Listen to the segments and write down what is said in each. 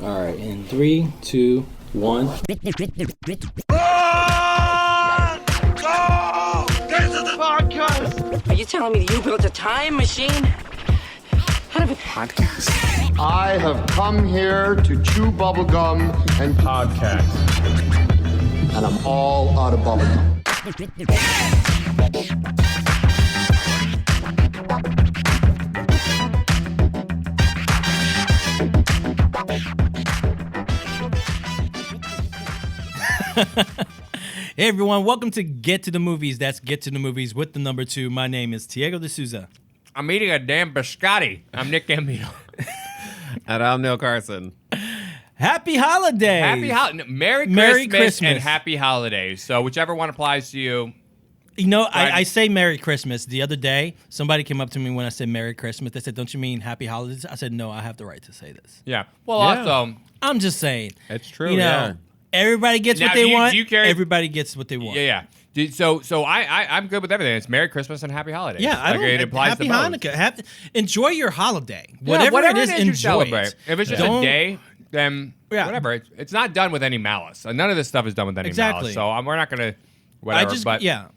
All right, in 3, 2, 1. This is the podcast. Are you telling me that you built a time machine out of a podcast? I have come here to chew bubblegum and Podcast. and I'm all out of bubblegum. Hey everyone, welcome to Get to the Movies. That's Get to the Movies with the number 2. My name is Diego de Souza. I'm eating a damn biscotti. I'm Nick Gambino. And I'm Neil Carson. Happy holidays! Merry Merry Christmas and Christmas. Happy Holidays. So whichever one applies to you. You know, Right. I say Merry Christmas. The other day, somebody came up to me when I said Merry Christmas. They said, "Don't you mean Happy Holidays?" I said, "No, I have the right to say this." Yeah. Well, Yeah. also, I'm just saying. It's true, You know, yeah. everybody gets Now, what they do you- want. do you carry- Everybody gets what they want. yeah. So I'm good with everything. It's Merry Christmas and Happy Holidays. Yeah, I Like, don't. it applies Happy to both. Hanukkah. Enjoy your holiday. Yeah, Whatever it is, you enjoy celebrate. it. If it's just Don't- a day, then Yeah. whatever. It's not done with any malice. None of this stuff is done with any Exactly. malice. So we're not gonna. Whatever.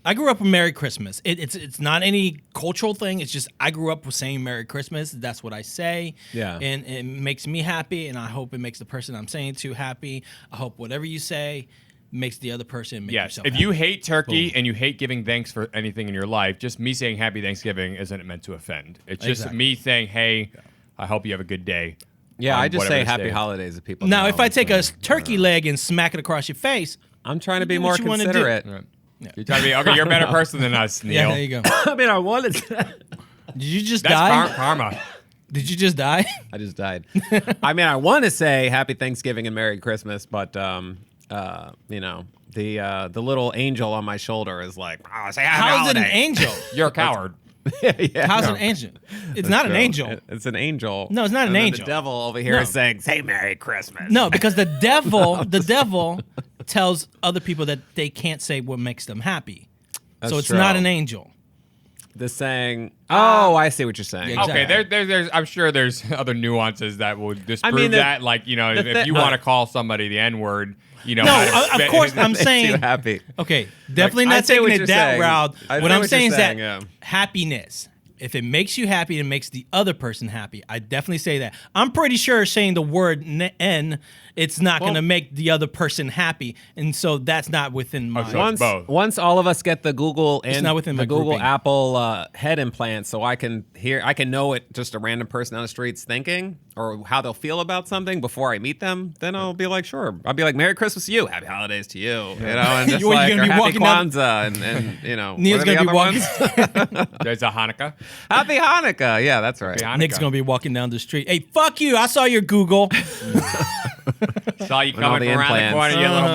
I grew up with Merry Christmas. It's not any cultural thing. It's just I grew up with saying Merry Christmas. That's what I say. Yeah. And it makes me happy, and I hope it makes the person I'm saying to happy. I hope whatever you say makes the other person make Yes. yourself If happy. you hate turkey and you hate giving thanks for anything in your life, just me saying Happy Thanksgiving isn't meant to offend. It's just Exactly. me saying, "Hey, I hope you have a good day." Yeah, on I just whatever say this Happy day is. Holidays if people Now, know. if I take a So, turkey leg and smack it across your face, I'm trying to be do more what you wanna do. considerate. Right. You're trying to be okay. You're a better person than us, Neil. yeah, there you go. I mean, I wanted to. Did you just That's die? karma. Did you just die? I just died. I mean, I want to say Happy Thanksgiving and Merry Christmas, but you know, the little angel on my shoulder is like, oh, say Happy How is it an Holiday. angel? You're a coward. yeah, How's no, an angel? It's not an true. angel. It's an angel. No, it's not an And then angel. The devil over here No. is saying, "Say Merry Christmas." No, because the devil tells other people that they can't say what makes them happy. That's So it's true. not an angel. The saying. Oh, I see what you're saying. Yeah, exactly. Okay, there's. I'm sure there's other nuances that will disprove mean, the- that. Like, you know, if you want to call somebody the N-word, you know. No, how to of course, I'm Makes you saying happy. okay. Definitely Like, I not see taking what it you're that saying. route. I What know I'm what saying you're is that saying, yeah. happiness. If it makes you happy and makes the other person happy, I definitely say that. I'm pretty sure saying the word N, it's not going to make the other person happy, and so that's not within my. so it's both. Once all of us get the Google and not within the my Google grouping. Apple head implant, so I can know what just a random person on the street's thinking or how they'll feel about something before I meet them, then I'll be like, sure. I'll be like, Merry Christmas to you, Happy Holidays to you, you know, and just You're like gonna or be Happy walking down- Kwanzaa and you know, Neil's what are the gonna be other walking. ones? There's a Hanukkah. Happy Hanukkah, yeah, that's right. Hanukkah. Nick's gonna be walking down the street. Hey, fuck you! I saw your Google. Saw you And all coming the from around the implants. corner, you little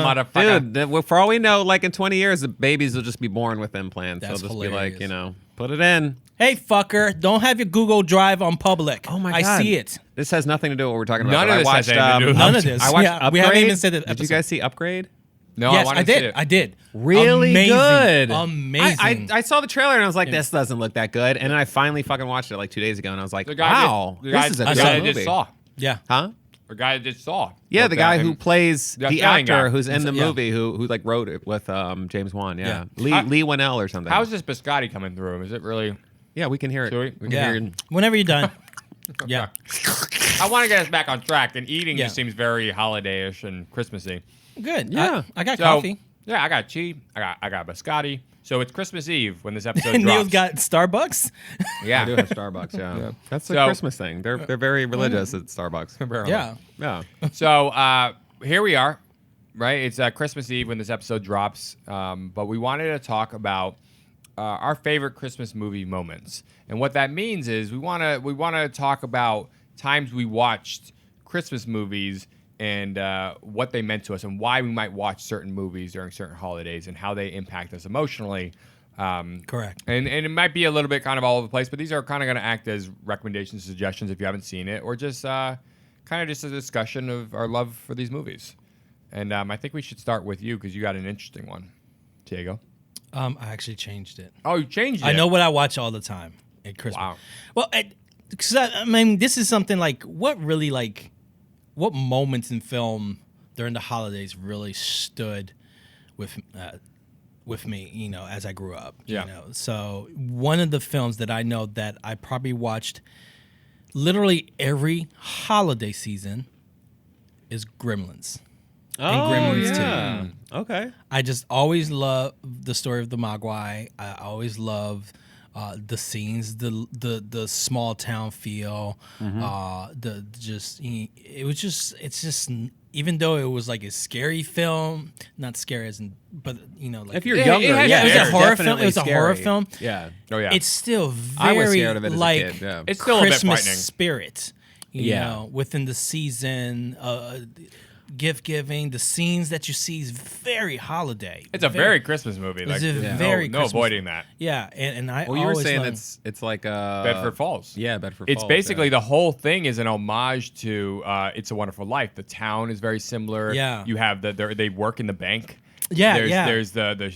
motherfucker. Dude, for all we know, like in 20 years, the babies will just be born with implants. That's They'll just be hilarious. like, you know, put it in. Hey, fucker! Don't have your Google Drive on public. Oh my I God. see it. This has nothing to do with what we're talking about. None but of I this has watched, anything to do with None of this. I watched Yeah, Upgrade. we haven't even said the Did you episode. guys see Upgrade? No, Yes, I wanted I to see did. it. I did. Really Amazing. good. Amazing. I saw the trailer and I was like, this doesn't look that good. And then I finally fucking watched it like 2 days ago and I was like, The guy wow, did, the guy, this is a the good guy that movie. just saw. Yeah. Huh? The guy that just saw. Yeah, Wrote the guy that who and- plays The the Australian actor guy. who's in the Yeah. movie who like wrote it with James Wan. Yeah, Yeah. Lee Winnell or something. How's this biscotti coming through? Is it really? Yeah, we can hear it. Chewy? We can Yeah. hear it. Whenever you're done. Yeah. I want to get us back on track. And eating Yeah. just seems very holiday-ish and Christmassy. Good. Yeah. I got So, coffee. Yeah, I got cheese. I got biscotti. So it's Christmas Eve when this episode And drops. Neil's got Starbucks. yeah. I do have Starbucks. Yeah, that's a So- Christmas thing. They're very religious at Starbucks. Yeah. Yeah. So here we are, right? It's Christmas Eve when this episode drops, but we wanted to talk about our favorite Christmas movie moments, and what that means is we want to talk about times we watched Christmas movies and what they meant to us, and why we might watch certain movies during certain holidays, and how they impact us emotionally. Correct. And it might be a little bit kind of all over the place, but these are kind of going to act as recommendations, suggestions if you haven't seen it, or just kind of just a discussion of our love for these movies. And I think we should start with you because you got an interesting one, Diego. I actually changed it. Oh, you changed it. I know what I watch all the time at Christmas. Wow. Well, because I mean, this is something like what really like what moments in film during the holidays really stood with me, you know, as I grew up. Yeah. You know? So one of the films that I know that I probably watched literally every holiday season is Gremlins. Gremlins yeah. Okay. I just always love the story of the Mogwai. I always love the scenes, the small town feel. It's just even though it was like a scary film, not scary as in, but you know, like If you're Yeah, younger, it has- yeah, it was a it's horror film. definitely It was a horror scary. film. Yeah. Oh yeah. it's still I was very scared of it as a like kid, yeah. It's still a bit Christmas frightening. spirit. You know, within the season, gift giving, the scenes that you see is very holiday. It's a very Christmas movie. Like, It's a there's very no Christmas avoiding movie. that. Yeah, and I Well, you were always saying love- it's like Bedford Falls. Yeah, Bedford It's Falls. basically yeah. the whole thing is an homage to It's a Wonderful Life. The town is very similar. Yeah. You have they work in the bank. Yeah, there's, yeah. There's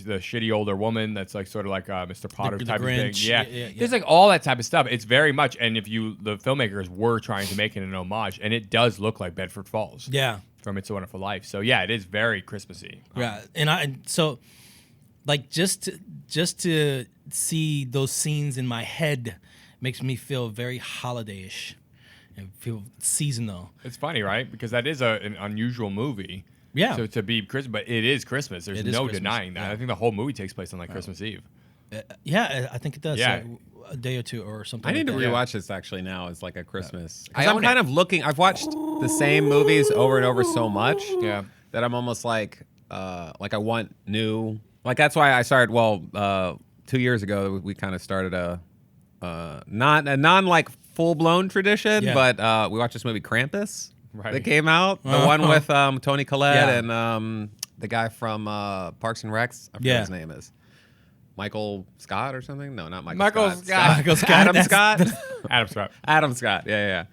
the shitty older woman that's like sort of like Mr. Potter the type of thing. Grinch. Yeah. Yeah. There's like all that type of stuff. It's very much, and if the filmmakers were trying to make it an homage, and it does look like Bedford Falls. Yeah. From It's a Wonderful Life. So yeah, it is very Christmassy. Yeah, and so like just to see those scenes in my head makes me feel very holiday-ish and feel seasonal. It's funny, right? Because that is an unusual movie. Yeah. So to be Christmas, but it is Christmas. There's It is no Christmas, denying that. yeah. I think the whole movie takes place on like Christmas Eve. Yeah, I think it does. Yeah. A day or two or something. I need to like that. rewatch this actually now as like a Christmas. I I'm own kind it. of looking. I've watched the same movies over and over so much. Yeah. That I'm almost like I want new. Like that's why I started. Well, 2 years ago we kind of started a non like full blown tradition, Yeah. but we watched this movie Krampus Right. that came out. The one with Tony Collette Yeah. and the guy from Parks and Recs. I forget Yeah. what his name is. Michael Scott or something? No, not Michael, Michael Scott. Scott. Michael Scott, Adam that's- Scott. Adam Scott. Adam Scott. Yeah.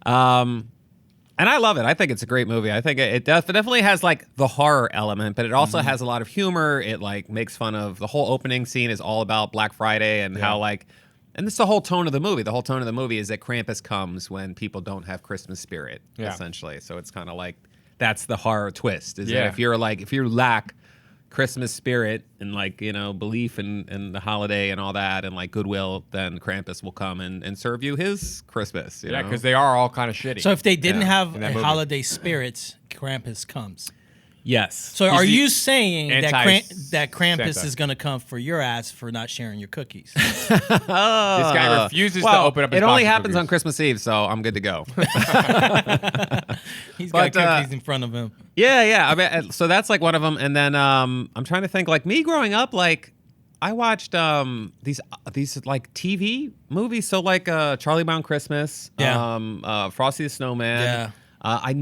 And I love it. I think it's a great movie. I think it definitely has like the horror element, but it also has a lot of humor. It like makes fun of the whole opening scene is all about Black Friday and how like, and this is the whole tone of the movie. The whole tone of the movie is that Krampus comes when people don't have Christmas spirit, Yeah. essentially. So it's kind of like that's the horror twist. Is Yeah. that if you lack Christmas spirit and like, you know, belief in the holiday and all that and like goodwill, then Krampus will come and serve you his Christmas. You Yeah, know? because they are all kind of shitty. So if they didn't have in that a movie. holiday spirit, Krampus comes. yes. So are the you saying that that Krampus Santa. is going to come for your ass for not sharing your cookies? this guy refuses to open up his It only box of happens on cookies. Christmas Eve, so I'm good to go. He's But, got cookies in front of him. yeah. I mean, so that's like one of them. And then I'm trying to think, like me growing up, like I watched these like TV movies. So like Charlie Brown Christmas, Frosty the Snowman. Yeah. I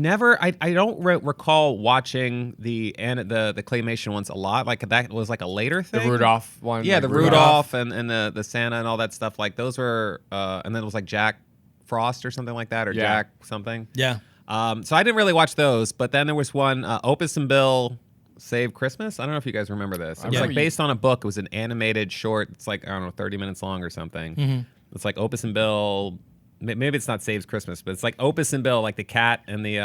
don't recall watching the claymation ones a lot. Like that was like a later The thing. Rudolph one. Yeah, like the Rudolph and the Santa and all that stuff. Like those were, and then it was like Jack Frost or something like that, or Yeah. Jack something. Yeah. So I didn't really watch those, but then there was one, Opus and Bill Save Christmas. I don't know if you guys remember this. It was remember like based on a book. It was an animated short. It's like, I don't know, 30 minutes long or something. It's like Opus and Bill. Maybe it's not Saves Christmas, but it's like Opus and Bill, like the cat and the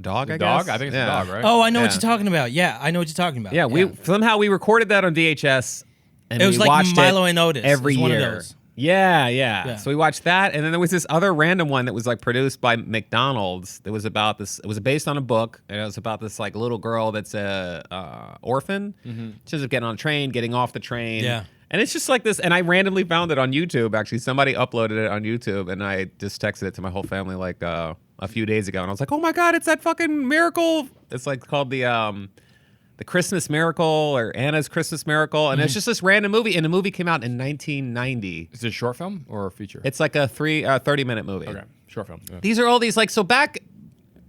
dog, I guess. Dog? I think it's Yeah. the dog, right? Oh, I know what Yeah. you're talking about. Yeah, I know what you're talking about. Yeah, somehow we recorded that on VHS. And It was we like watched Milo it and Otis. every It was year. one of those. Yeah. So we watched that, and then there was this other random one that was like produced by McDonald's. That was about this. It was based on a book, and it was about this like little girl that's a orphan. She ends up getting on a train, getting off the train. Yeah. And it's just like this, and I randomly found it on YouTube. Actually, somebody uploaded it on YouTube, and I just texted it to my whole family like a few days ago, and I was like, "Oh my god, it's that fucking miracle!" It's like called the Christmas Miracle or Anna's Christmas Miracle, and it's just this random movie. And the movie came out in 1990. Is it a short film or a feature? It's like a 30-minute movie. okay. Short film. Yeah. These are all these like so back.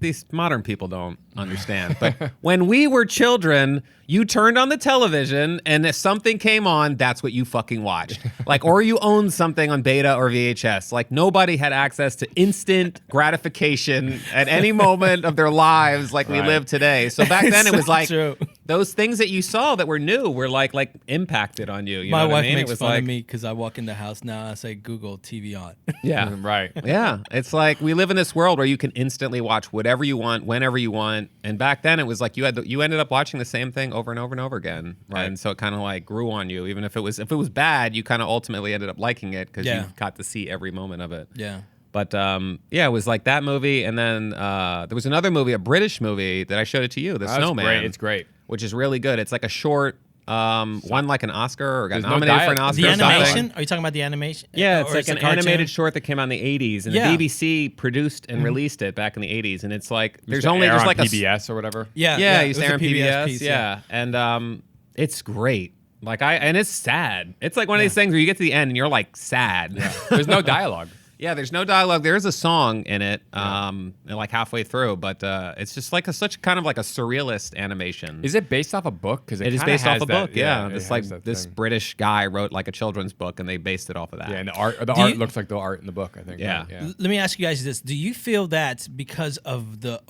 These modern people don't understand, but when we were children, you turned on the television, and if something came on, that's what you fucking watched. Like, or you owned something on beta or VHS. Like, nobody had access to instant gratification at any moment of their lives, like we Right. live today. So back then, it was So like true. those things that you saw that were new were like impacted on you. You My know what wife I mean? makes It was fun like, of me because I walk in the house now. I say, Google TV on. Yeah. Right. Yeah, it's like we live in this world where you can instantly watch whatever you want, whenever you want. And back then, it was like you ended up watching the same thing over and over and over again, Right. and so it kind of like grew on you. Even if it was bad, you kind of ultimately ended up liking it because Yeah. you got to see every moment of it. Yeah. But yeah, it was like that movie, and then there was another movie, a British movie that I showed it to you, The That's Snowman. great. It's great. which is really good. It's like a short. Won like an Oscar or got There's no nominated for an dialogue. Oscar. The or something. animation? Are you talking about the animation? Yeah, Or it's like a an cartoon? animated short that came out in the 80s, and Yeah. the BBC produced and released it back in the 80s. And it's like Used there's to only air just on like a PBS or whatever. Yeah. yeah, it used was to air a on PBS. piece, yeah, and it's great. Like and it's sad. It's like one of these things where you get to the end and you're like sad. There's no dialogue. Yeah, there's no dialogue. There is a song in it, like halfway through, but it's just like such kind of like a surrealist animation. Is it based off a book? Because It is based off a book. Yeah, it this has like that this thing. British guy wrote like a children's book, and they based it off of that. Yeah, and the art you- looks like the art in the book. I think. Yeah. Right? Yeah. Let me ask you guys this: do you feel that because of the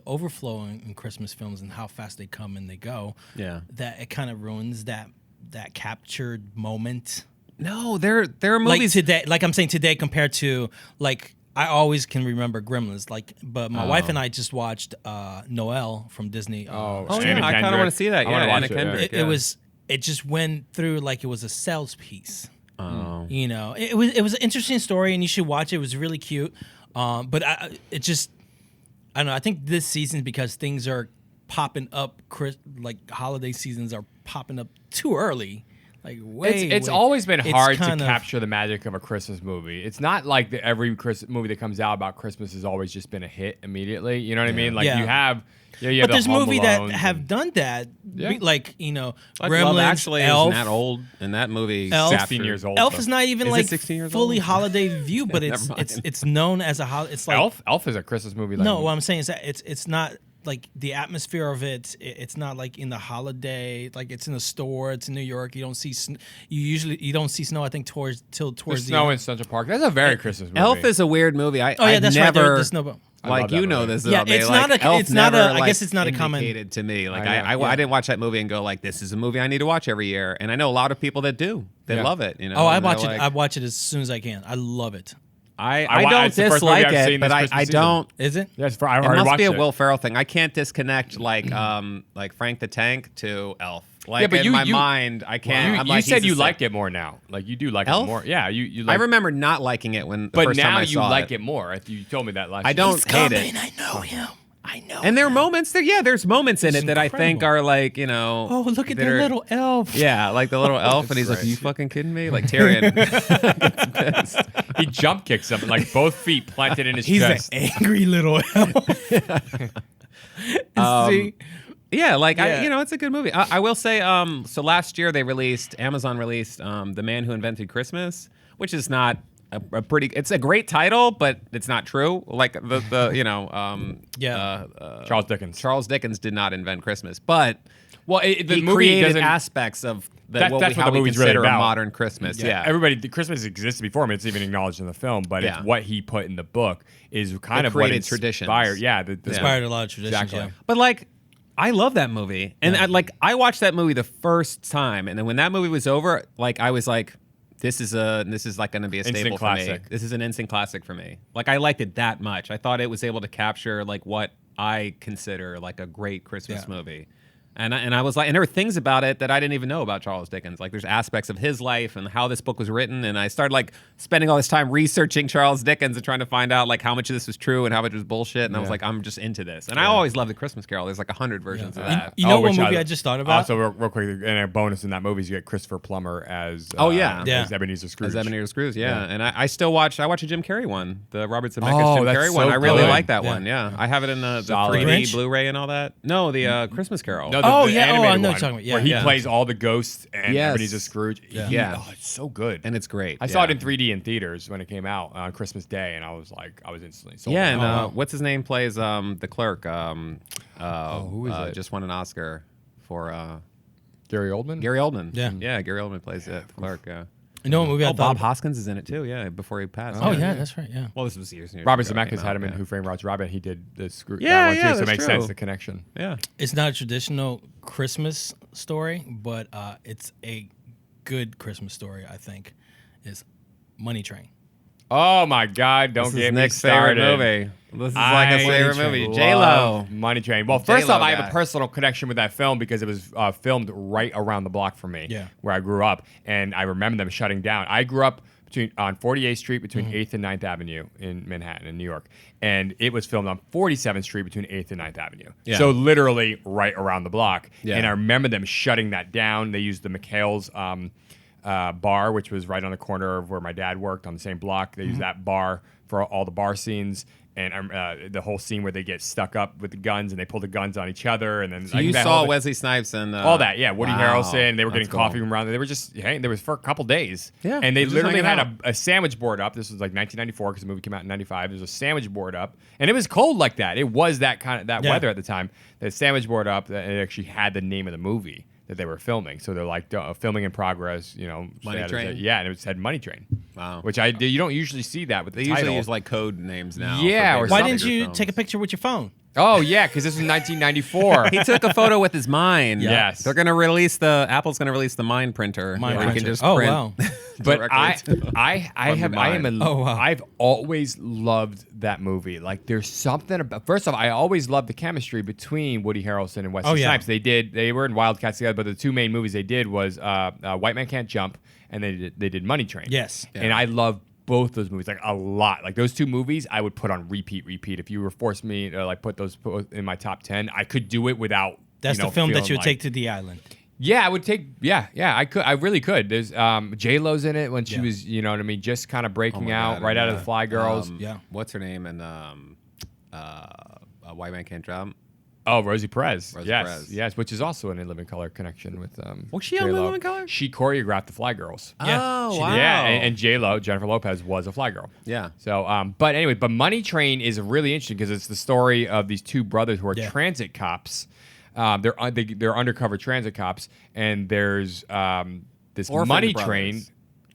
overflow in Christmas films and how fast they come and they go, Yeah. that it kind of ruins that captured moment? No, there are Like movies. today, like I'm saying today, compared to like I always can remember Gremlins. Like, but my wife and I just watched Noel from Disney. Oh, Oh, Anna yeah, I kinda Kendrick. wanna see that. I Yeah, wanna watch Anna it, yeah. Kendrick. It just went through like it was a sales piece. Oh. You know, it was an interesting story, and you should watch it. It was really cute. But I don't know. I think this season, because things are popping up, like holiday seasons are popping up too early. Like It's always been it's hard to kind of- capture the magic of a Christmas movie. It's not like every Christmas movie that comes out about Christmas has always just been a hit immediately. You know what I mean? Like Yeah. you have But the there's Home movies that Alones have and- done that. Yeah. Like Like Gremlins, Love Actually Elf. isn't that old, and that movie. Elf. 16 years old. Elf so- is not even Is it like 16 years fully old? holiday view, but it's Never mind. it's known as a holiday. It's like Elf is a Christmas movie. Like, no. What I'm saying is that it's not like the atmosphere of it. It's not like in the holiday. Like it's in a store. It's in New York. You don't see you don't see snow. I think towards There's the snow end. in Central Park. That's a very Christmas movie. Elf is a weird movie. Oh yeah, that's right. never, The snow. I love Like that you know movie. this. Yeah, about me. it's like, not a- Elf it's not never, a- I guess it's not a common- indicated to me. Like I know. I didn't watch that movie and go like, this is a movie I need to watch every year. And I know a lot of people that do. They Yeah. love it. You know. Oh, I and they're watch it. like- I watch it as soon as I can. I love it. I wa- don't it's the first movie dislike I've it, seen but this I Christmas season. don't. Is it? Yes, I've It already must watched be a it. Will Ferrell thing. I can't disconnect like Frank the Tank to Elf. Like but in you- my you- mind, I can't. You, I'm you like, said he's you a like sick- it more now. Like you do like Elf? it more. Yeah, you I like. remember not liking it when the but first time now I you saw like it more. You told me that last. I year. don't hate it. I know him. I know. And there are moments there's moments in It's it that I think incredible. are like, you know. Oh, look at that the are- little elf. Yeah, like the little elf, and he's like, great. "Are you fucking kidding me?" Like Tyrion. gets pissed. He jump kicks him like both feet planted in his He's chest. an angry little elf. See? Yeah, like Yeah. it's a good movie. I will say, so last year Amazon released The Man Who Invented Christmas, which is not a pretty. It's a great title, but it's not true. Like Charles Dickens. Charles Dickens did not invent Christmas, but Well, the he movie created doesn't. aspects of That's what how the we movie's really consider a about. modern Christmas. Yeah. Christmas existed before him. It's even acknowledged in the film, but Yeah. it's what he put in the book is kind It of what created traditions. inspired. Yeah, the Inspired a lot of traditions. Exactly. Yeah. But like, I love that movie, and I watched that movie the first time, and then when that movie was over, like I was like, this is like going to be a Instant staple for classic. me. This is an instant classic for me. Like I liked it that much. I thought it was able to capture like what I consider like a great Christmas Yeah. movie. And I was like, and there were things about it that I didn't even know about Charles Dickens. Like there's aspects of his life and how this book was written. And I started like spending all this time researching Charles Dickens and trying to find out like how much of this was true and how much was bullshit. And I was like, I'm just into this. And I always loved The Christmas Carol. There's like 100 versions of that. You know what which movie I just thought about? Also, real quick, and a bonus in that movie is you get Christopher Plummer as Yeah. as Ebenezer Scrooge. As Ebenezer Scrooge, yeah. Yeah. And I still watch a Jim Carrey one, the Robert Zemeckis Oh, Jim that's Carrey so one. I really good. like that Yeah. one, yeah. I have it in the Solid. 3D Grinch? Blu-ray and all that. No, the Christmas Carol. No, Oh, the yeah. Oh, I animated know what you're one, talking about. Yeah. where he Yeah. plays all the ghosts and Yes. Ebenezer Scrooge. Yeah. Oh, it's so good. And it's great. I saw it in 3D in theaters when it came out on Christmas Day, and I was instantly sold. Yeah, and on it. what's his name plays the clerk? who is it? Just won an Oscar for Gary Oldman. Gary Oldman. Yeah. Yeah, Gary Oldman plays it, the clerk, yeah. You know what movie I Oh, thought Bob about? Hoskins is in it too. Yeah, before he passed. Oh yeah, that's right. Yeah. Well, this was years. And years Robert ago it Zemeckis came had out, him in yeah. Who Framed Roger Rabbit. He did the screw Yeah, that one yeah, too, so it that's makes true. sense the connection. Yeah. It's not a traditional Christmas story, but it's a good Christmas story. I think is Money Train. Oh my God! Don't This get is me Nick's started. favorite movie. This is like a favorite movie. J Lo. love Money Train. Well, first J-Lo off, I have guy. a personal connection with that film because it was filmed right around the block from me, Yeah. where I grew up, and I remember them shutting down. I grew up on 48th Street between Mm-hmm. 8th and 9th Avenue in Manhattan, in New York, and it was filmed on 47th Street between 8th and 9th Avenue. Yeah. So literally right around the block. Yeah. And I remember them shutting that down. They used the McHale's bar, which was right on the corner of where my dad worked on the same block. They used that bar for all the bar scenes. And the whole scene where they get stuck up with the guns and they pull the guns on each other, and then So you that saw whole- Wesley Snipes and all that, yeah. Woody wow, Harrelson. They were getting that's cool. coffee from around. They were just hanging. There was for a couple days. Yeah, and they just literally hanging had out. a sandwich board up. This was like 1994 because the movie came out in '95. There's a sandwich board up, and it was cold like that. It was that kind of Yeah. weather at the time. The sandwich board up, and it actually had the name of the movie that they were filming. So they're like filming in progress. You know, Money said- Train? Yeah, and it said Money Train. Wow. Which you don't usually see that with They the usually title. use like code names now. Yeah, for or big- Why something. didn't you films. take a picture with your phone? Oh yeah, because this was 1994. He took a photo with his Mine. Yes. They're gonna release Apple's gonna release the Mine printer. Mine where you can printer. just Oh, print. wow. But directly to- I from have your I am mind. a, Oh, wow. I've always loved that movie. Like there's something about, first off, I always loved the chemistry between Woody Harrelson and Wesley Oh, yeah. Snipes. They were in Wildcats together, but the two main movies they did was White Man Can't Jump, and they did Money Train. Yes. And I love both those movies like a lot. Like those two movies I would put on repeat. If you were forced me to like put those in my top 10, I could do it without That's you know, the film that feeling you would like- take to the island. Yeah, I would take. Yeah, I could. I really could. There's J Lo's in it when she Yeah. was, you know what I mean, just kind of breaking my out God, right out of yeah. the Fly Girls. Yeah. What's her name? And White Man Can't Jump. Oh, Rosie Perez. Rosie yes, Perez. yes, which is also an In Living Color connection with. Was she on J-Lo. In Living Color? She choreographed the Fly Girls. Yeah, Oh, she wow. did. Yeah, and J Lo, Jennifer Lopez, was a Fly Girl. Yeah. So, but anyway, but Money Train is really interesting because it's the story of these two brothers who are Yeah. transit cops. They're undercover transit cops, and there's this Orphan Money brothers. Train.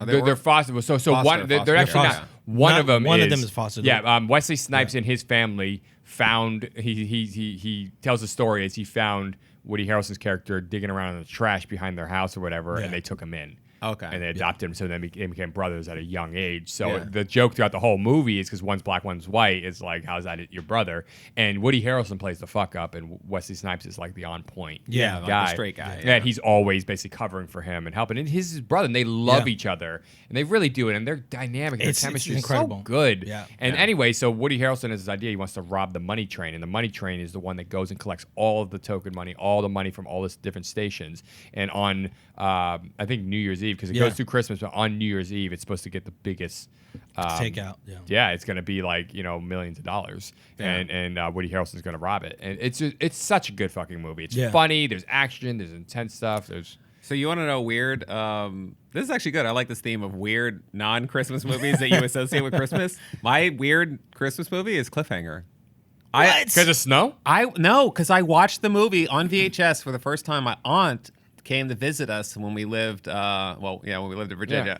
Are they They're foster. So one. They're actually foster. not. One Not- of them. one of is, them is foster. Yeah. Wesley Snipes and his family found. He tells the story as he found Woody Harrelson's character digging around in the trash behind their house or whatever, Yeah. and they took him in. Okay. And they adopted him, so then they became brothers at a young age. So Yeah. the joke throughout the whole movie is because one's black, one's white. It's like, how's that your brother? And Woody Harrelson plays the fuck up, and Wesley Snipes is like the on point Yeah, like guy. the straight guy, Yeah. yeah. And he's always basically covering for him and helping. And he's his brother, and they love Yeah. each other, and they really do it. And they're dynamic. Their It's chemistry is incredible. so good. Yeah. And anyway, so Woody Harrelson has this idea. He wants to rob the Money Train, and the Money Train is the one that goes and collects all of the token money, all the money from all the different stations. And on, I think New Year's Eve, because it Yeah. goes through Christmas, but on New Year's Eve, it's supposed to get the biggest. Takeout. Yeah. Yeah, it's going to be like millions of dollars, and Woody Harrelson's going to rob it, and it's such a good fucking movie. It's Yeah. funny. There's action. There's intense stuff. There's So you want to know weird? This is actually good. I like this theme of weird non-Christmas movies that you associate with Christmas. My weird Christmas movie is Cliffhanger. because of snow. Because I watched the movie on VHS for the first time. My aunt came to visit us when we lived. When we lived in Virginia.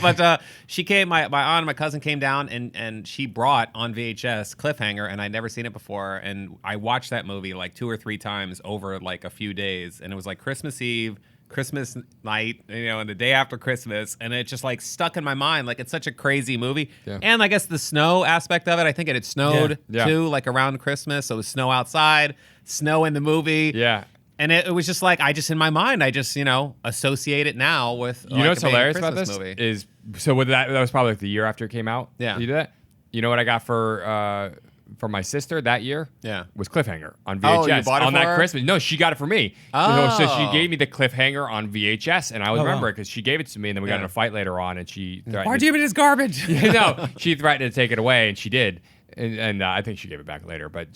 But she came. My aunt and my cousin came down, and she brought on VHS Cliffhanger, and I'd never seen it before. And I watched that movie like 2 or 3 times over like a few days, and it was like Christmas Eve, Christmas night, and the day after Christmas, and it just like stuck in my mind. Like it's such a crazy movie. Yeah. And I guess the snow aspect of it, I think it had snowed Yeah. too, like around Christmas. So it was snow outside, snow in the movie. Yeah. And it was just like, in my mind, I just, associate it now with You know what's a big hilarious about Christmas this movie. is so with that was probably like the year after it came out. Yeah. You did that. You know what I got for my sister that year? Yeah. Was Cliffhanger on Oh, VHS you bought it on for that her? Christmas. No, she got it for me. So she Oh. gave me the Cliffhanger on VHS, and I always Oh, wow. remember it because she gave it to me, and then we got in Yeah. a fight later on, and she threatened Why to- do you mean it's garbage? no, she threatened to take it away, and she did. And I think she gave it back later, but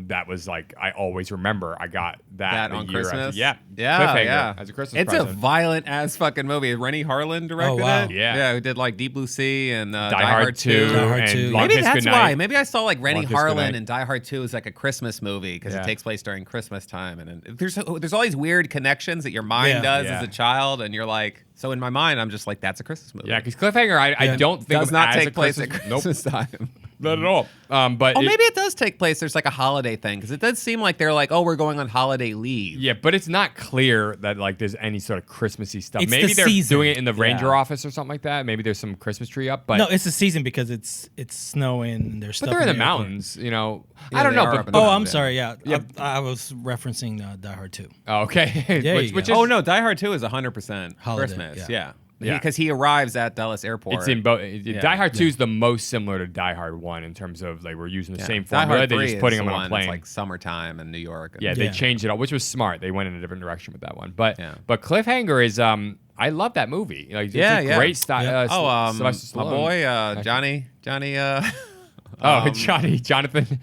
that was like I always remember. I got that on the year Christmas. After, yeah, Yeah, Cliffhanger yeah. as a Christmas It's present. a violent ass fucking movie. Rennie Harlan directed wow. it. Yeah. Yeah, who did like Deep Blue Sea and Die Hard 2, Die Hard and 2. Long Maybe Kiss that's Goodnight. why. Maybe I saw like Rennie Long Kiss Harlan Goodnight. and Die Hard 2 is like a Christmas movie because Yeah. it takes place during Christmas time, and there's all these weird connections that your mind Yeah. does Yeah. as a child, and you're like, so in my mind, I'm just like, that's a Christmas movie. Yeah, because Cliffhanger, I don't think does of not as take a place at Christmas. Christmas time. Nope, not at all. But Oh, maybe it does take place. There's like a holiday thing because it does seem like they're like, oh, we're going on holiday leave. Yeah, but it's not clear that like there's any sort of Christmassy stuff. It's Maybe the they're season. doing it in the ranger Yeah. office or something like that. Maybe there's some Christmas tree up, but No, it's the season because it's snowing and there's but stuff. they're in the airport. mountains, you know. Yeah, I don't they know, are but up in the Oh, mountains. I'm sorry. Yeah, Yep. I was referencing Die Hard 2. oh, okay. There which, you which go. is Oh no, Die Hard 2 is 100% Holiday, Christmas. yeah. Yeah. Because he arrives at Dulles Airport. it's in both. Die Hard 2 Yeah. is the most similar to Die Hard 1 in terms of like we're using the Yeah. same Die formula. Hard They're 3 just is putting the them on one a that's plane. like summertime in New York. Yeah, they Yeah. changed it all, which was smart. They went in a different direction with that one. But Yeah. but Cliffhanger is I love that movie. Like, it's Yeah, a yeah. great style. Yeah. Sylvester my Stallone. boy, Johnny. Jonathan.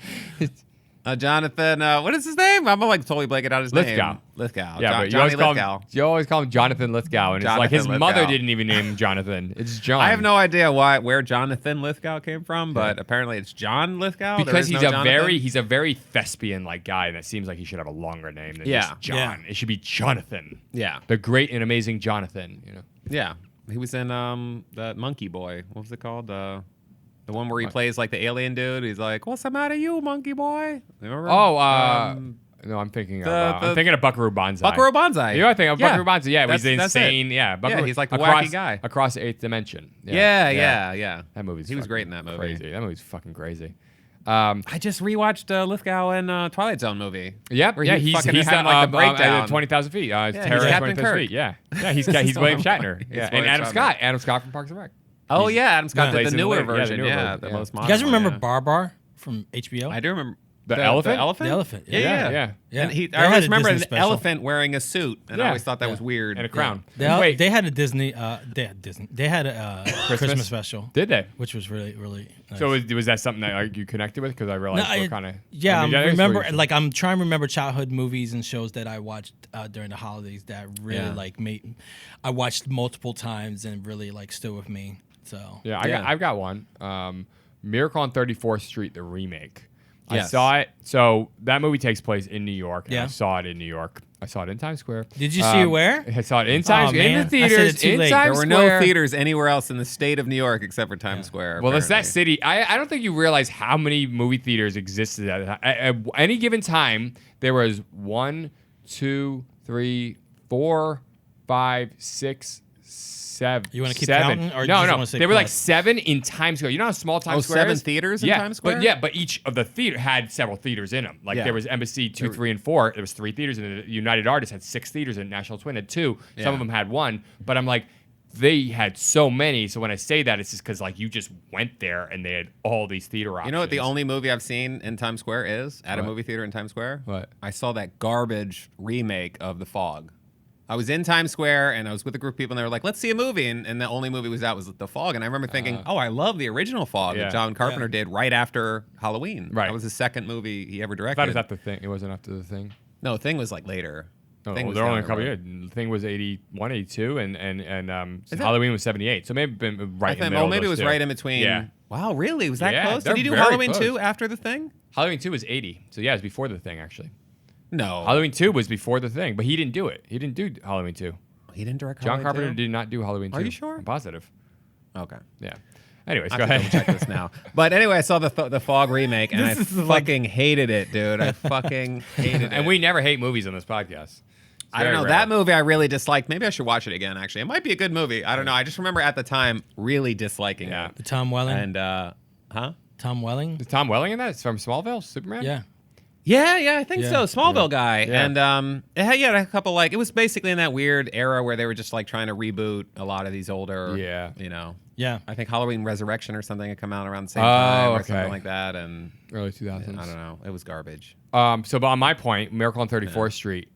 Jonathan, what is his name? I'm like totally blanking out his Lithgow. name. Lithgow. Yeah, but you Johnny always, call Lithgow. him, you always call him Jonathan Lithgow, and it's like his Jonathan mother Lithgow. didn't even name him Jonathan. It's John. I have no idea where Jonathan Lithgow came from, but apparently it's John Lithgow. There because is he's no a Jonathan? he's a very thespian like guy, and it seems like he should have a longer name than Yeah. just John. Yeah. It should be Jonathan. Yeah. The great and amazing Jonathan. You know. Yeah. He was in that Monkey Boy. What was it called? The one where he plays like the alien dude. He's like, "What's the matter, you monkey boy?" Remember? No, I'm thinking the- I'm thinking of Buckaroo Banzai. Buckaroo Banzai. You know, I think of Yeah. Buckaroo Banzai. Yeah, he's the That's it. insane. Yeah, Buckaroo, he's like the across, wacky guy. across the eighth dimension. Yeah. That movie's He was fucking great in that movie. Crazy. That movie's fucking crazy. I just rewatched Lithgow and Twilight Zone movie. Yep. Where Yeah, he he's fucking the had, like, the breakdown. 20,000 feet. he's Terror at Captain 20,000 Kirk. feet. Yeah. Yeah, he's William Shatner. He's Yeah, and William Adam Shatner. Scott. Adam Scott from Parks and Rec. Oh yeah, Adam Scott Yeah. did the Plays in newer the- yeah, the version. newer Yeah, version, the yeah. most modern. You guys remember one, Bar Bar from HBO? I do remember The elephant? The elephant. The elephant, Yeah, yeah. yeah. Yeah. And They I had always a remember Disney an special. elephant wearing a suit, and I Yeah. always thought that Yeah. was weird. And a crown. They, Wait, had a Disney. They had Disney. They had a Christmas special, did they? which was really nice. So was that something that like, you connected with? Because I realized we're kind of remember like I'm trying to remember childhood movies and shows that I watched during the holidays that really Yeah. like made. I watched multiple times and really like stood with me. So Yeah, Yeah. I've got one. Miracle on 34th Street, the remake. I Yes. saw it. So that movie takes place in New York. And Yeah. I saw it in New York. I saw it in Times Square. Did you see it where? I saw it in Times Oh, in man. the I said it theaters. too In late. Times There were Square. no theaters anywhere else in the state of New York except for Times Square. Well, it's that apparently. city. I don't think you realize how many movie theaters existed at any given time. There was 1, 2, 3, 4, 5, 6, 7. You wanna keep 7. counting, or you no, just no. wanna say There were like plus? 7 in Times Square. You know how small Times Oh, Square 7 is? theaters in Yeah, Times Square? But each of the theater had several theaters in them. Like Yeah. there was Embassy 2, 3, and 4. There was 3 theaters, and the United Artists had 6 theaters, and National Twin had 2. Some Yeah. of them had 1. But I'm like, they had so many. So when I say that, it's just because like you just went there and they had all these theater options. You know what the only movie I've seen in Times Square is? At a What? movie theater in Times Square? What? I saw that garbage remake of The Fog. I was in Times Square and I was with a group of people and they were like, let's see a movie. And the only movie was out was The Fog. And I remember thinking, oh, I love the original Fog Yeah. that John Carpenter did right after Halloween. Right. That was the second movie he ever I directed. thought it was after the thing. It wasn't after the thing. No, The Thing was like later. No, Thing was they're only down a couple the years. road. The thing was 81, 82, and it? Halloween was 78. So maybe been right in the middle. Well, maybe it of was those two. right in between. Yeah. Wow, really? Was that Yeah, close? they're Did he do very Halloween close. 2 after The Thing? Halloween 2 was 80. So yeah, it was before the thing actually. No. Halloween 2 was before the thing, but he didn't do it. He didn't do Halloween 2. He didn't direct John Halloween Carpenter 2? did not do Halloween 2. Are you sure? I'm positive. Okay. Yeah. Anyways, I go have to ahead. double check this now. But anyway, I saw the Fog remake and I This is like- fucking hated it, dude. I fucking hated it. And we never hate movies on this podcast. It's I don't very know. rare. That movie I really disliked. Maybe I should watch it again, actually. It might be a good movie. I don't know. I just remember at the time really disliking Yeah. it. the Tom Welling. And, huh? Tom Welling. Is Tom Welling in that? It's from Smallville, Superman? Yeah. Yeah, I think Yeah. so. Smallville guy. Yeah. And it had a couple, like, it was basically in that weird era where they were just, like, trying to reboot a lot of these older, Yeah. you know. Yeah. I think Halloween Resurrection or something had come out around the same Oh, time or okay. something like that. And Early 2000s. I don't know. It was garbage. So, but on my point, Miracle on 34th Street,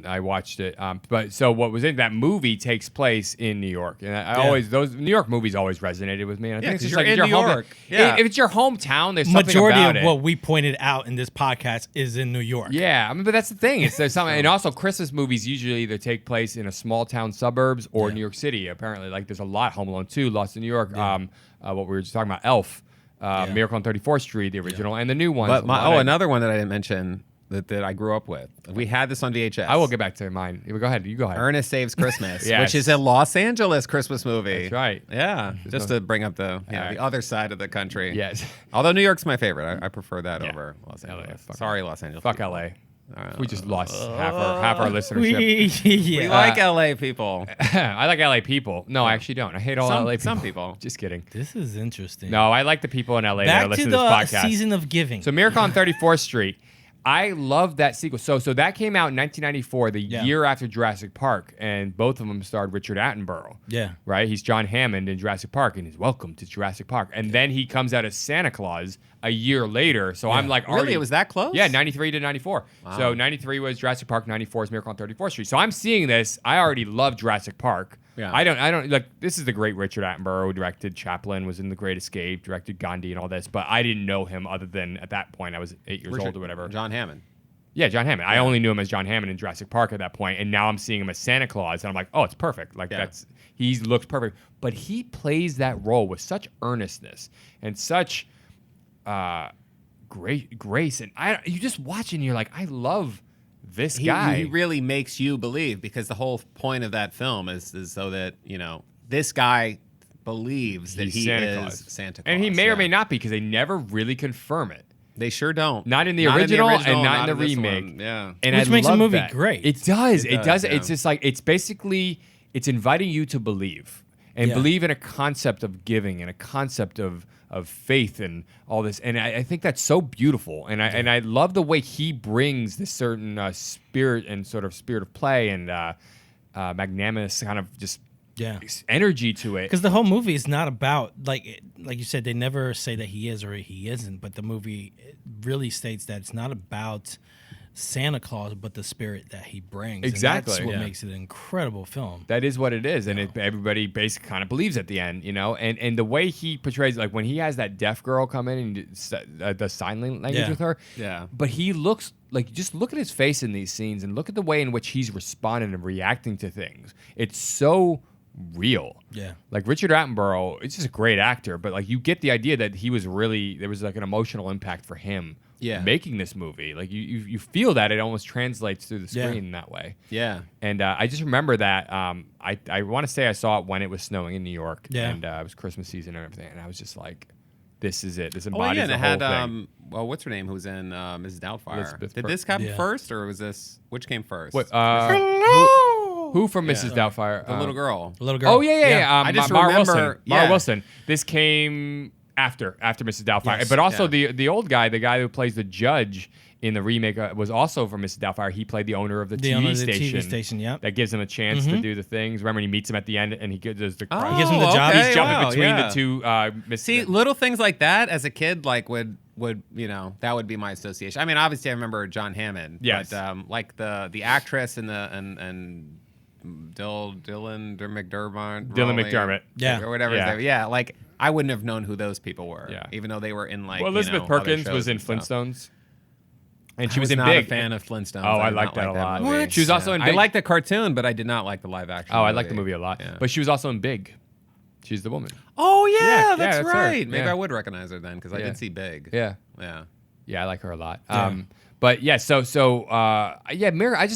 I watched it. But so what was in that movie takes place in New York, and I always those New York movies always resonated with me. And I think it's 'cause just you're like in New York. Yeah. If it's your hometown, there's something Majority about of it. what we pointed out in this podcast is in New York. Yeah, I mean, but that's the thing. There's something, and also Christmas movies usually either take place in a small town suburbs or New York City. Apparently, like there's a lot. Home Alone 2, Lost in New York. What we were just talking about, Elf, Miracle on 34th Street, the original, and the new ones. But another one that I didn't mention that I grew up with. We had this on VHS. I will get back to mine. Go ahead. You go ahead. Ernest Saves Christmas, Yes. which is a Los Angeles Christmas movie. That's right. Yeah, just to bring up the right. the other side of the country. Yes. Although New York's my favorite, I prefer that Yeah. over Los LA, Angeles. fuck Sorry, Los Angeles. Fuck people. LA. We just lost half our listenership. We like LA people. I like LA people. No, I actually don't. I hate all LA people. Some people. Just kidding. This is interesting. No, I like the people in LA that Back listen to to this the podcast. season of giving. So Miracle on 34th Street. I love that sequel. So that came out in 1994, the year after Jurassic Park, and both of them starred Richard Attenborough. Yeah. Right? He's John Hammond in Jurassic Park, and he's welcome to Jurassic Park. And then he comes out as Santa Claus a year later. So I'm like, already, Really? It was that close? Yeah, 93 to 94. So 93 was Jurassic Park, 94 is Miracle on 34th Street. So I'm seeing this. I already love Jurassic Park. Yeah. I don't like, this is the great Richard Attenborough who directed Chaplin, was in The Great Escape, directed Gandhi and all this, but I didn't know him other than at that point I was 8 years old or whatever. John Hammond. Yeah, John Hammond. I only knew him as John Hammond in Jurassic Park at that point, and now I'm seeing him as Santa Claus, and I'm like, oh, it's perfect. Like he looks perfect, but he plays that role with such earnestness and such great grace, and you just watch and you're like, I love this guy. He really makes you believe, because the whole point of that film is so that this guy believes that He's he Santa is Claus. Santa Claus, and he may or may not be, because they never really confirm it. They sure don't. Not in the original and not in the this remake. one. Yeah. And Which I makes the love movie that. great. It does. It does. yeah. It's just like, it's basically, it's inviting you to believe and believe in a concept of giving and a concept of faith and all this. And I think that's so beautiful. And I love the way he brings this certain spirit and sort of spirit of play and magnanimous kind of just energy to it. Because the whole movie is not about, like you said, they never say that he is or he isn't, but the movie really states that it's not about Santa Claus, but the spirit that he brings. Exactly. And that's what makes it an incredible film. That is what it is, and everybody basically kind of believes at the end, And the way he portrays, like when he has that deaf girl come in and the sign language with her, But he looks like, just look at his face in these scenes, and look at the way in which he's responding and reacting to things. It's so real. Yeah. Like Richard Attenborough, it's just a great actor, but like you get the idea that he was really, there was like an emotional impact for him. Making this movie, like you feel that it almost translates through the screen in that way. Yeah. And I just remember that I want to say I saw it when it was snowing in New York, and it was Christmas season and everything, and I was just like, this is it. This embodies and the it whole had thing. what's her name? Who was in Mrs. Doubtfire? Elizabeth Did Perk- this come first, or was this which came first? What? Who from Mrs. Doubtfire? The little girl. The little girl. Oh yeah. I just Mara remember- Wilson. yeah. Mara Wilson. This came after Mrs. Doubtfire, but also the old guy, the guy who plays the judge in the remake, was also from Mrs. Doubtfire. He played the owner of the TV station. That gives him a chance to do the things. Remember, when he meets him at the end, and he does the Oh, He gives him the job. okay, He's jumping wow, between yeah. the two. See, little things like that as a kid, like would that would be my association. I mean, obviously, I remember John Hammond. Yes. But like the actress and Dylan McDermott. Yeah. Or whatever. Yeah. Yeah. Like I wouldn't have known who those people were. Yeah. Even though they were in like. Well, Elizabeth other Perkins shows was in and stuff. Flintstones, and I she was in not Big. a fan of Flintstones. Oh, I did liked not that a lot. movie. What? She was also in I Big. liked the cartoon, but I did not like the live action. Oh, I like the movie a lot. Yeah. But she was also in Big. She's the woman. Oh yeah, Yeah, that's that's her. right. Maybe Yeah. I would recognize her then because I Yeah. did see Big. Yeah. Yeah. Yeah, I like her a lot. But yeah, I just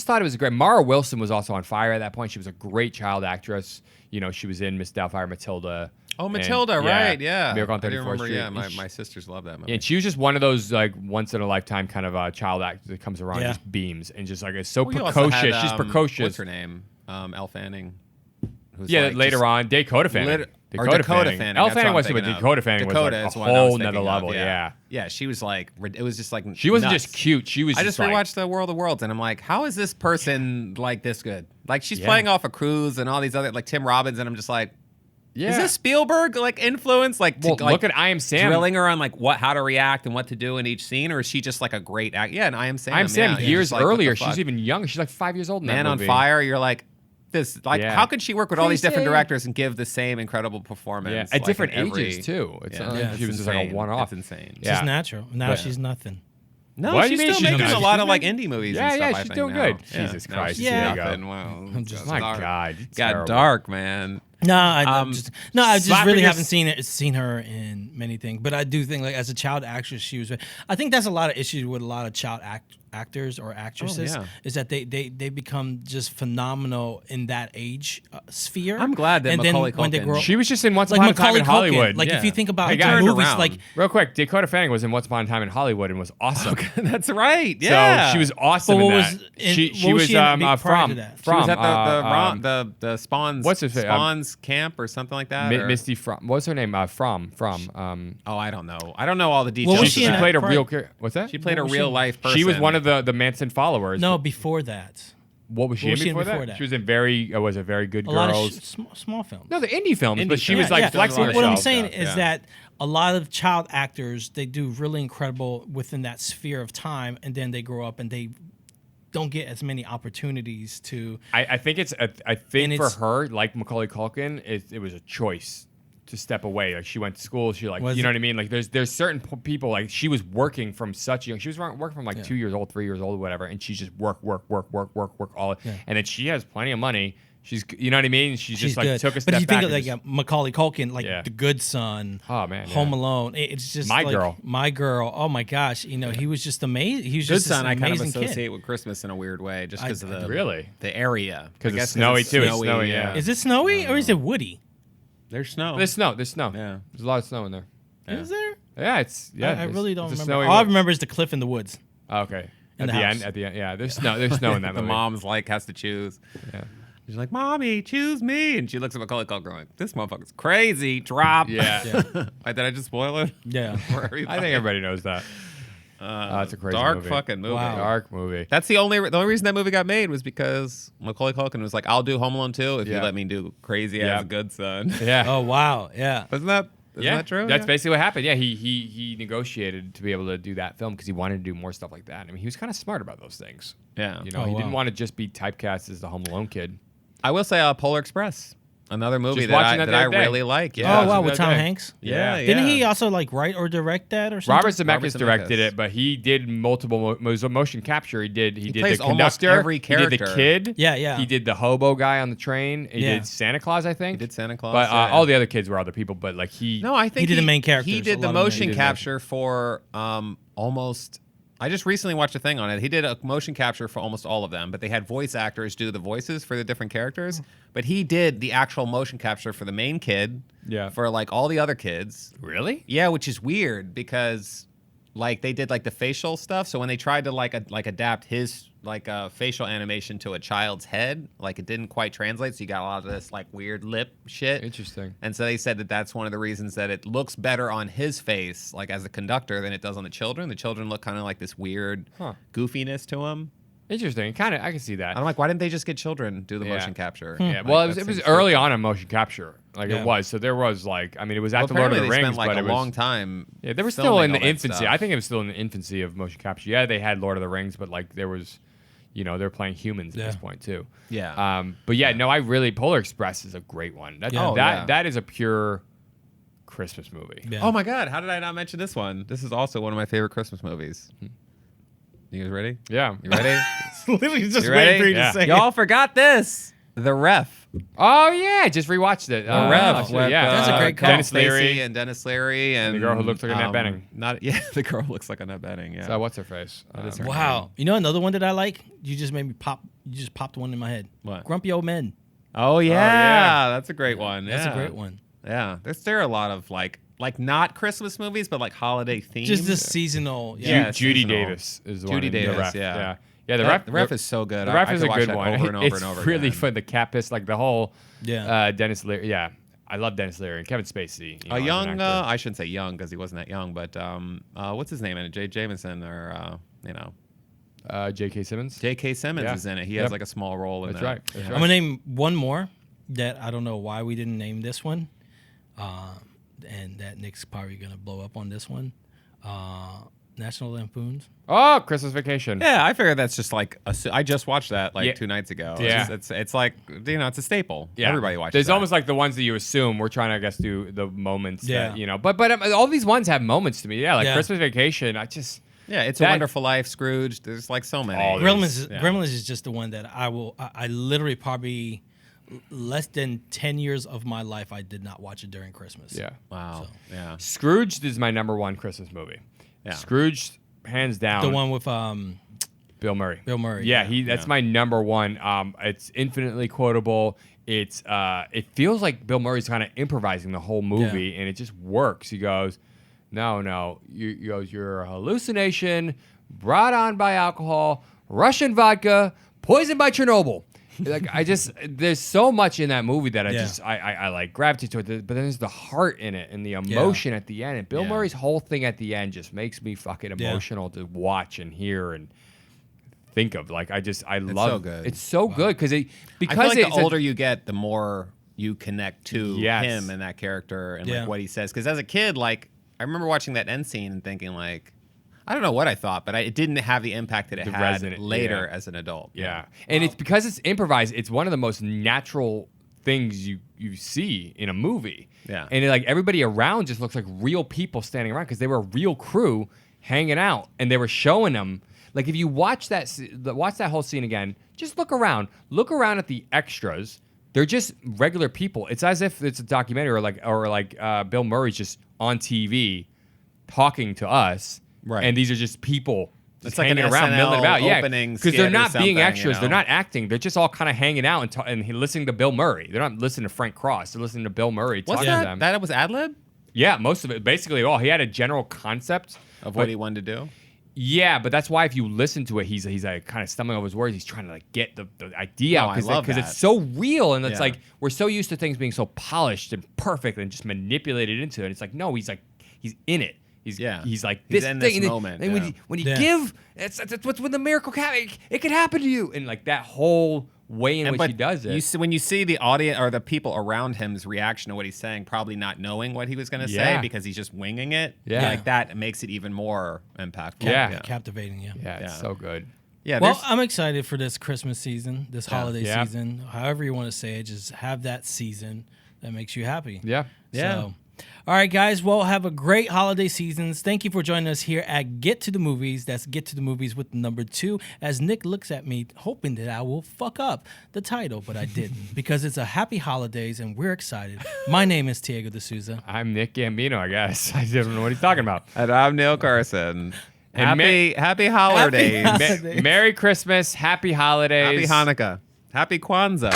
thought it was great. Mara Wilson was also on fire at that point. She was a great child actress. She was in Miss Doubtfire, Matilda. Oh, and- Matilda, right? Yeah. Miracle on I do 34th remember. Street. Yeah, And my sisters love that movie. Yeah, and she was just one of those like once in a lifetime kind of child actor that comes around and just beams and just like is so Well, you also precocious. had, She's precocious. What's her name? Elle Fanning. Who's Yeah, like later just on, Dakota Fanning. Dakota Fanning. Elle that's Fanning what I'm wasn't, but thinking of. Dakota Fanning Dakota was is like one a I was whole nother thinking of, level. Yeah. Yeah, she was like, it was just like She wasn't nuts. just cute. She was. I just like, rewatched The World of Worlds, and I'm like, how is this person like this good? Like she's Yeah. playing off a cruise and all these other like Tim Robbins, and I'm just like, Yeah. Is this Spielberg like influence? Like, Well, like look at I Am Sam. drilling her on like how to react and what to do in each scene, or is she just like a great act? Yeah, and I Am Sam. I Am Sam yeah, years just like, what the earlier. fuck? She's even younger. She's like 5 years old in that Man on movie. Fire. You're like, this, like, Yeah. how can she work with all these different Crazy. directors and give the same incredible performance? Yeah, at like, different in every- ages too. It's Yeah, not like it's she was just like a insane. one-off. It's insane. Yeah. She's natural. Now But- she's nothing. No, What do she's you mean still she's making not? a lot She's of like making- indie movies. Yeah, and yeah, stuff, I she's think, doing now. good. Yeah. Jesus No, Christ, she's there you go. nothing. Wow, I'm just- My dark. God, it's got terrible. dark, man. No, I just slapping really your haven't seen her in many things. But I do think, like, as a child actress, she was. I think that's a lot of issues with a lot of child actors or actresses yeah. is that they become just phenomenal in that age sphere. I'm glad that and Macaulay then when they Culkin- grow, She was just in Once like Upon a Time Macaulay in Culkin. Hollywood. Like Yeah. if you think about He turned movies, around. like Real quick, Dakota Fanning was in Once Upon a Time in Hollywood and was awesome. That's right. Yeah, So she was awesome But in what that. was in- she what was was she in prior from to that? She was at um, the Spawns. what's his face? Spawns camp or something like that. or- Misty from what's her name? From. Oh, I don't know. I don't know all the details. What was She she in played a that real. part? What's that? She played a What was real she- life person. She was one of the Manson followers. no, before that, What was she, What in, was she in before, before that? that? She was in was it Very Good a lot of Girls? small films. No, the indie films, Indie but she films. was like Yeah, flexing What What I'm herself. saying stuff, is yeah. that a lot of child actors, they do really incredible within that sphere of time, and then they grow up and they don't get as many opportunities to. I think I think And for it's- her, like Macaulay Culkin, it was a choice to step away. Like she went to school, she like Was you know it- what I mean. Like there's certain people like she was working from such young. She was working from like 2 years old, 3 years old, whatever, and she's just work all. And then she has plenty of money. She's you know what I mean. She's just like good. took a But step if you back. think of and like just- Macaulay Culkin, like Yeah. The Good Son, Oh, man, yeah. Home Alone, it's just My like, Girl. My Girl. Oh my gosh, you know he was just amazing. He was Good just Son. this I kind of amazing associate kid. with Christmas in a weird way, just because of I the Really? the area. 'Cause I it's guess snowy, too. It's snowy, yeah. Is it snowy or is it woody? There's snow. There's snow. There's snow. Yeah. There's a lot of snow in there. Is there? Yeah, it's I it's- really don't it's a remember. snowy All I movie. remember is the cliff in the woods. Oh, okay. In At the the house. end, yeah. There's snow in that the movie. mom's like has to choose. Yeah. She's like, "Mommy, choose me," and she looks at Macaulay Culkin going, "This motherfucker's crazy." Drop. Yeah. Did I just spoil it? Yeah. For everybody? I think everybody knows that. It's a crazy dark movie. fucking movie. Wow. Dark movie. That's the only reason that movie got made was because Macaulay Culkin was like, "I'll do Home Alone 2 if you Yeah. let me do Crazy Yeah. as a Good Son." Yeah. Oh wow. Yeah. Isn't that true? That's Yeah. basically what happened. Yeah, he negotiated to be able to do that film because he wanted to do more stuff like that. I mean, he was kind of smart about those things. Yeah. You know, Oh, he didn't wow. want to just be typecast as the Home Alone kid. I will say Polar Express, another movie Just that watching I that the other day. really like. Yeah, Oh wow, it's with a Tom good day. Hanks. Yeah. Didn't he also like write or direct that or something? Robert Zemeckis directed Zemeckis. it, but he did multiple motion capture. He did plays the almost conductor, every he did the character. kid. Yeah, yeah. He did the hobo guy on the train. He Yeah. did Santa Claus, I think. He did Santa Claus, But yeah. all the other kids were other people. But like he, No, I think did the main characters, He a did the lot of them. motion He did capture for almost. I just recently watched a thing on it. He did a motion capture for almost all of them, but they had voice actors do the voices for the different characters. But he did the actual motion capture for the main kid. Yeah. For like all the other kids. really? Yeah, which is weird because like they did like the facial stuff. So when they tried to like adapt his like facial animation to a child's head, like it didn't quite translate. So you got a lot of this like weird lip shit. Interesting. And so they said that that's one of the reasons that it looks better on his face, like as a conductor, than it does on the children. The children look kind of like this weird goofiness to them. Interesting. Kind of, I can see that. I'm like, why didn't they just get children to do the Yeah. motion capture? Yeah, Like, well, it that was seems early so- on in motion capture, like Yeah. it was. So there was like, I mean, it was Well, after Lord of the apparently they Rings, spent like but a it was long time. Yeah, they were still filming in the all that infancy. stuff. I think it was still in the infancy of motion capture. Yeah, they had Lord of the Rings, but like there was, you know, they're playing humans at this Yeah. point too. Yeah. But yeah, no, I really Polar Express is a great one. That Yeah. Oh, that yeah. that is a pure Christmas movie. Yeah. Oh my God! How did I not mention this one? This is also one of my favorite Christmas movies. You guys ready? Yeah. You ready? Literally just You waiting ready? for you Yeah. to say. Y'all forgot this. The Ref. Oh yeah, just rewatched it. The Ref. yeah, That's a great call. Dennis Kevin Spacey Leary. and Dennis Leary and the girl who looks like Annette Bening. The girl who looks like Annette Bening. Yeah. So what's her face? is her Wow. You know another one that I like? You just made me pop. You just popped one in my head. What? Grumpy Old Men. Oh yeah. yeah. That's a great one. That's yeah. a great one. Yeah. There are a lot of like not Christmas movies, but like holiday themed. Just this seasonal. Ju- Yeah, Judy seasonal. Davis is the Judy one. in Davis, The Ref. yeah. Yeah. The The Ref. Ref is so good. The Ref I is could a watch good that one. over and over It's and over really again. fun. The Capus, like the whole. Yeah. Dennis Leary. Yeah, I love Dennis Leary and Kevin Spacey. You know, A as an young, actor. I shouldn't say young because he wasn't that young, but what's his name in it? Jay Jameson or J.K. Simmons. J.K. Simmons Yeah. is in it. He Yep. has like a small role in That's that. right. That's I'm right. gonna name one more that I don't know why we didn't name this one. and that Nick's probably gonna blow up on this one. National Lampoon's. Oh, Christmas Vacation. Yeah, I figured that's just like I just watched that like Yeah. 2 nights ago. Yeah. It's like it's a staple. Yeah. Everybody watches. There's that. almost like the ones that you assume. We're trying to, I guess, do the moments Yeah. that, you know. But all these ones have moments to me. Yeah, like Yeah. Christmas Vacation. I just. Yeah, It's That- a Wonderful Life, Scrooge. There's like so many. All Gremlins. Yeah. Gremlins is just the one that I literally probably less than 10 years of my life I did not watch it during Christmas. Yeah. Wow. Yeah. Scrooge is my number one Christmas movie. Yeah. Scrooge, hands down. The one with Bill Murray. Bill Murray, Yeah, yeah. that's my number one. It's infinitely quotable. It feels like Bill Murray's kind of improvising the whole movie, and it just works. He goes, "No, you're a hallucination brought on by alcohol, Russian vodka, poisoned by Chernobyl." Like there's so much in that movie that I like gravitate toward, but then there's the heart in it and the emotion at the end. And Bill Yeah. Murray's whole thing at the end just makes me fucking emotional to watch and hear and think of. Like I love so good. It's so good because I because feel like it's the older you get, the more you connect to Yes. him and that character and Yeah. like what he says. Because as a kid, like I remember watching that end scene and thinking like, I don't know what I thought, but it didn't have the impact that it The had resonant- later yeah. as an adult. Yeah. And it's because it's improvised, it's one of the most natural things you see in a movie. Yeah. And like everybody around just looks like real people standing around because they were a real crew hanging out and they were showing them. Like if you watch that whole scene again, just look around. Look around at the extras. They're just regular people. It's as if it's a documentary or like Bill Murray's just on TV talking to us. Right. And these are just people just It's like an hanging around, SNL milling about. Yeah, opening because they're skit or not being something, extras. you They're know? not acting. They're just all kind of hanging out and listening to Bill Murray. They're not listening to Frank Cross. They're listening to Bill Murray What's talking to them. that? That was ad lib Yeah, most of it. Basically all. He had a general concept of what he wanted to do. Yeah, but that's why if you listen to it, he's like kind of stumbling over his words. He's trying to like get the idea No, out I love because that. it's so real and it's Yeah. like we're so used to things being so polished and perfect and just manipulated into it. It's like no, he's in it. He's like He's this in thing. this and then- moment, And yeah. when you Yeah. give, that's what's when the miracle happens. It can happen to you, and like that whole way in which But he does it. You see, when you see the audience or the people around him's reaction to what he's saying, probably not knowing what he was going to Yeah. say because he's just winging it. Yeah. Like that makes it even more impactful. Yeah. Captivating, yeah. yeah, it's Yeah. so good. Yeah. Well, there's- I'm excited for this Christmas season, this holiday Yeah. season, however you want to say it. Just have that season that makes you happy. Yeah. Yeah. So, all right, guys. Well, have a great holiday seasons. Thank you for joining us here at Get to the Movies. That's Get to the Movies with number 2. As Nick looks at me, hoping that I will fuck up the title, but I didn't because it's a happy holidays and we're excited. My name is Diego D'Souza. I'm Nick Gambino, I guess. I don't know what he's talking about. And I'm Neil Carson. And Happy holidays. Happy Happy holidays. Merry Christmas, Happy Holidays, Hanukkah. Happy Kwanzaa.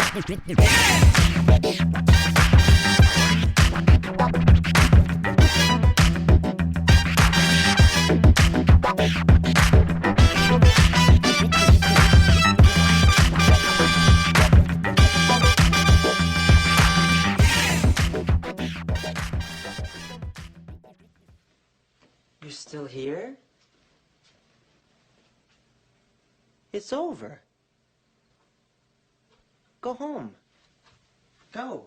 You're still here? It's over. Go home. Go.